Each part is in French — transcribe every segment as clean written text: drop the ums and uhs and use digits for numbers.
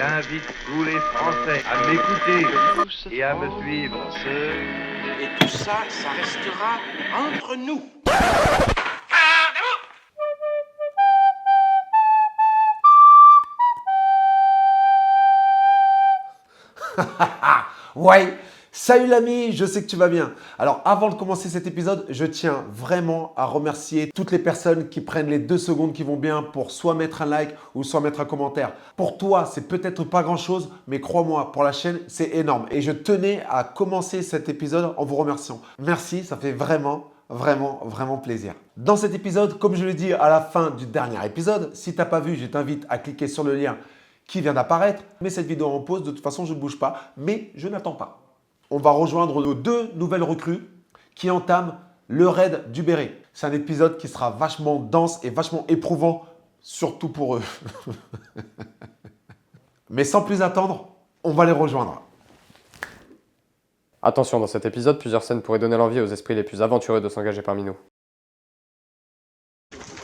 J'invite tous les Français à m'écouter et à me suivre. Et tout ça, ça restera entre nous. Ouais, salut l'ami, je sais que tu vas bien. Alors avant de commencer cet épisode, je tiens vraiment à remercier toutes les personnes qui prennent les 2 secondes qui vont bien pour soit mettre un like ou soit mettre un commentaire. Pour toi, c'est peut-être pas grand-chose, mais crois-moi, pour la chaîne, c'est énorme. Et je tenais à commencer cet épisode en vous remerciant. Merci, ça fait vraiment plaisir. Dans cet épisode, comme je l'ai dit à la fin du dernier épisode, si tu n'as pas vu, je t'invite à cliquer sur le lien qui vient d'apparaître. Mets cette vidéo en pause, de toute façon, je ne bouge pas, mais je n'attends pas. On va rejoindre nos 2 nouvelles recrues qui entament le raid du Béret. C'est un épisode qui sera vachement dense et vachement éprouvant, surtout pour eux. Mais sans plus attendre, on va les rejoindre. Attention, dans cet épisode, plusieurs scènes pourraient donner l'envie aux esprits les plus aventureux de s'engager parmi nous.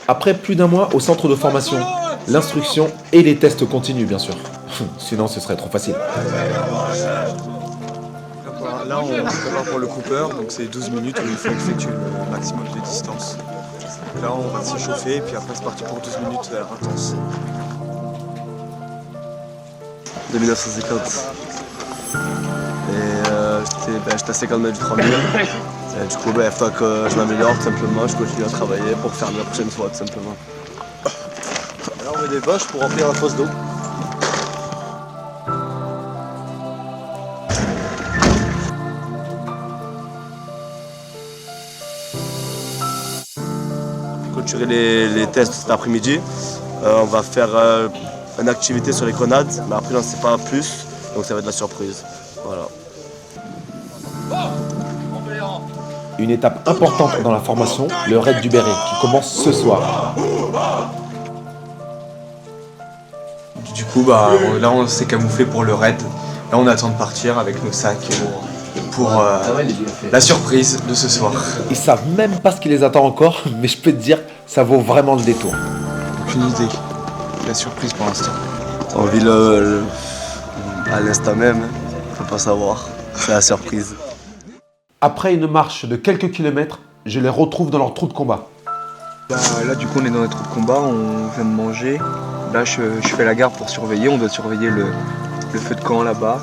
Après plus d'un mois au centre de formation, l'instruction et les tests continuent bien sûr. Sinon ce serait trop facile. Là on se prépare pour le Cooper, donc c'est 12 minutes où il faut effectuer le maximum de distance. Là on va s'échauffer et puis après c'est parti pour 12 minutes intenses. De 1950. Et j'étais à 50 mètres du 3000. Du coup il faut que je m'améliore tout simplement, je continue à travailler pour faire la prochaine fois tout simplement. Là on met des bâches pour remplir la fosse d'eau. Clôturer les tests cet après-midi, on va faire une activité sur les grenades, mais après j'en sais pas plus, donc ça va être de la surprise. Voilà. Une étape importante dans la formation, le raid du Béret, qui commence ce soir. Du coup, là on s'est camouflé pour le raid. Là on attend de partir avec nos sacs pour la surprise de ce soir. Ils savent même pas ce qui les attend encore, mais je peux te dire, ça vaut vraiment le détour. Aucune idée. La surprise pour l'instant. On vit à l'instant même, faut pas savoir. C'est la surprise. Après une marche de quelques kilomètres, je les retrouve dans leur trou de combat. Là du coup on est dans notre trou de combat, on vient de manger. Là je fais la garde pour surveiller, on doit surveiller le feu de camp là-bas.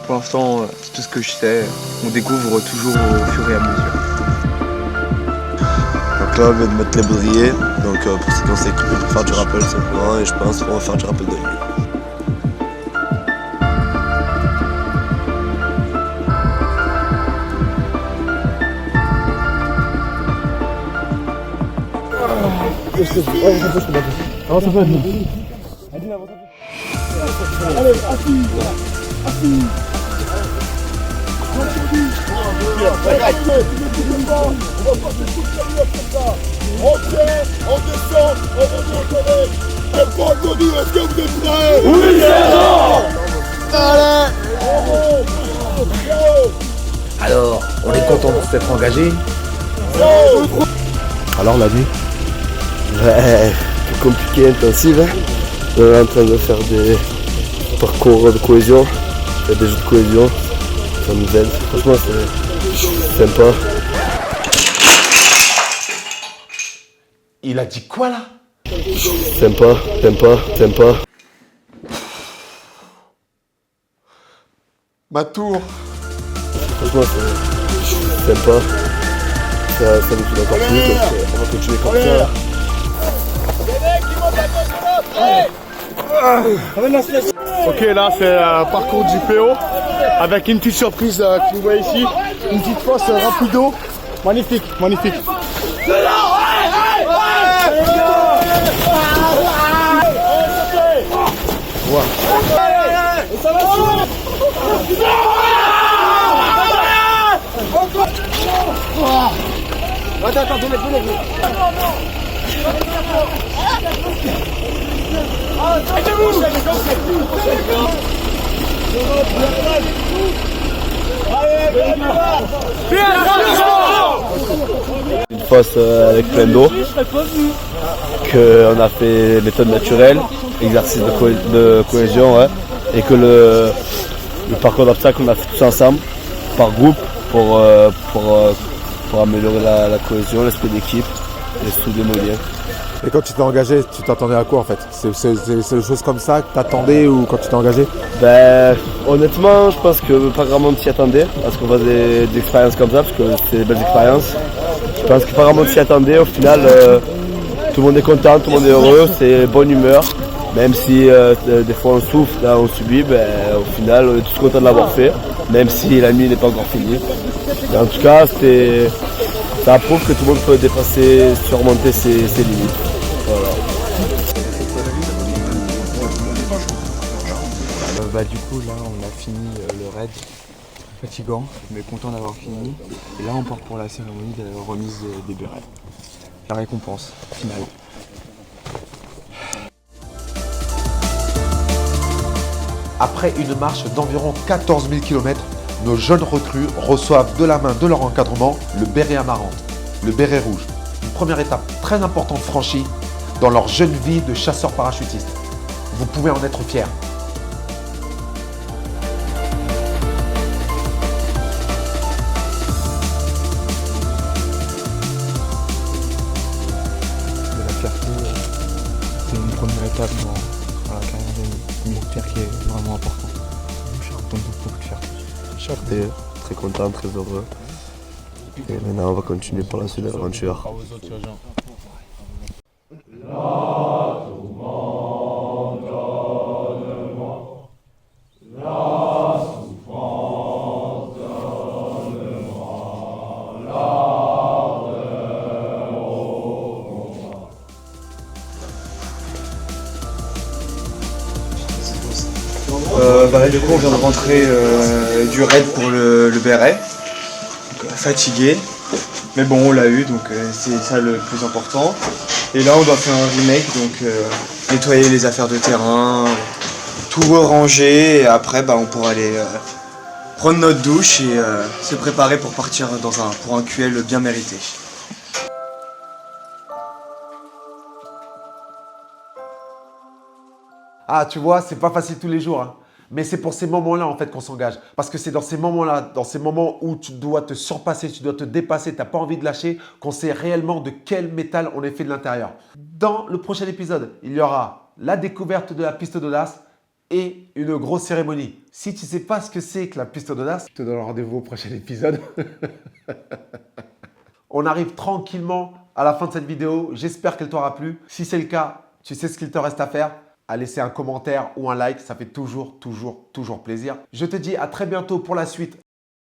Pour l'instant c'est tout ce que je sais, on découvre toujours au fur et à mesure. Donc là on vient de mettre les baudriers, donc pour ceux qui ont s'est équipés pour faire du rappel simplement, et je pense qu'on va faire du rappel de nuit. Alors, on est content de s'être engagé. Alors la nuit plus compliqué, intensive. On est en train de faire des parcours de cohésion, des jeux de cohésion. Ça nous aide. Franchement c'est sympa. Il a dit quoi là? Sympa. Ma tour. Franchement c'est sympa. Ça nous fait encore plus, donc on va continuer comme ça. Ok, là c'est un parcours du PO avec une petite surprise que vous voyez ici, une petite fosse remplie d'eau, magnifique. Attends, donnez. Une fosse avec plein d'eau, qu'on a fait méthode naturelle, exercice de cohésion, ouais. et que le parcours d'obstacles, on a fait tous ensemble, par groupe, pour améliorer la cohésion, l'esprit d'équipe et souder nos liens. Et quand tu t'es engagé, tu t'attendais à quoi en fait? C'est des choses comme ça que t'attendais ou quand tu t'es engagé? Ben, honnêtement, je pense que pas grand monde s'y attendait parce qu'on voit des expériences comme ça, parce que c'est des belles expériences. Je pense que pas grand monde s'y attendait. Au final, tout le monde est content, tout le monde est heureux, c'est bonne humeur. Même si des fois on souffre, là, on subit, ben, au final, on est tous contents de l'avoir fait, même si la nuit n'est pas encore finie. Mais en tout cas, ça prouve que tout le monde peut dépasser, surmonter ses limites. Voilà. Du coup là on a fini le raid, fatigant mais content d'avoir fini. Et là on part pour la cérémonie de la remise des bérets. La récompense finale. Après une marche d'environ 14 000 km, nos jeunes recrues reçoivent de la main de leur encadrement le béret amarante, le béret rouge. Une première étape très importante franchie dans leur jeune vie de chasseurs parachutistes. Vous pouvez en être fiers. De la fierté, c'est une première étape dans la carrière des militaires qui est vraiment important. Donc beaucoup de fierté. Fierté, très content, très heureux. Et maintenant on va continuer pour la suite de l'aventure. Du coup on vient de rentrer du raid pour le béret, donc, fatigué, mais bon on l'a eu donc c'est ça le plus important. Et là on doit faire un remake, donc nettoyer les affaires de terrain, tout ranger et après on pourra aller prendre notre douche et se préparer pour partir pour un QL bien mérité. Ah, tu vois, c'est pas facile tous les jours, hein. Mais c'est pour ces moments-là en fait qu'on s'engage. Parce que c'est dans ces moments-là, dans ces moments où tu dois te surpasser, tu dois te dépasser, tu n'as pas envie de lâcher, qu'on sait réellement de quel métal on est fait de l'intérieur. Dans le prochain épisode, il y aura la découverte de la piste d'audace et une grosse cérémonie. Si tu ne sais pas ce que c'est que la piste d'audace, je te donne rendez-vous au prochain épisode. On arrive tranquillement à la fin de cette vidéo. J'espère qu'elle t'aura plu. Si c'est le cas, tu sais ce qu'il te reste à faire. À laisser un commentaire ou un like, ça fait toujours plaisir. Je te dis à très bientôt pour la suite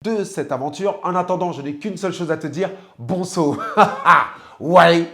de cette aventure. En attendant, je n'ai qu'une seule chose à te dire. Bon saut. Ouais.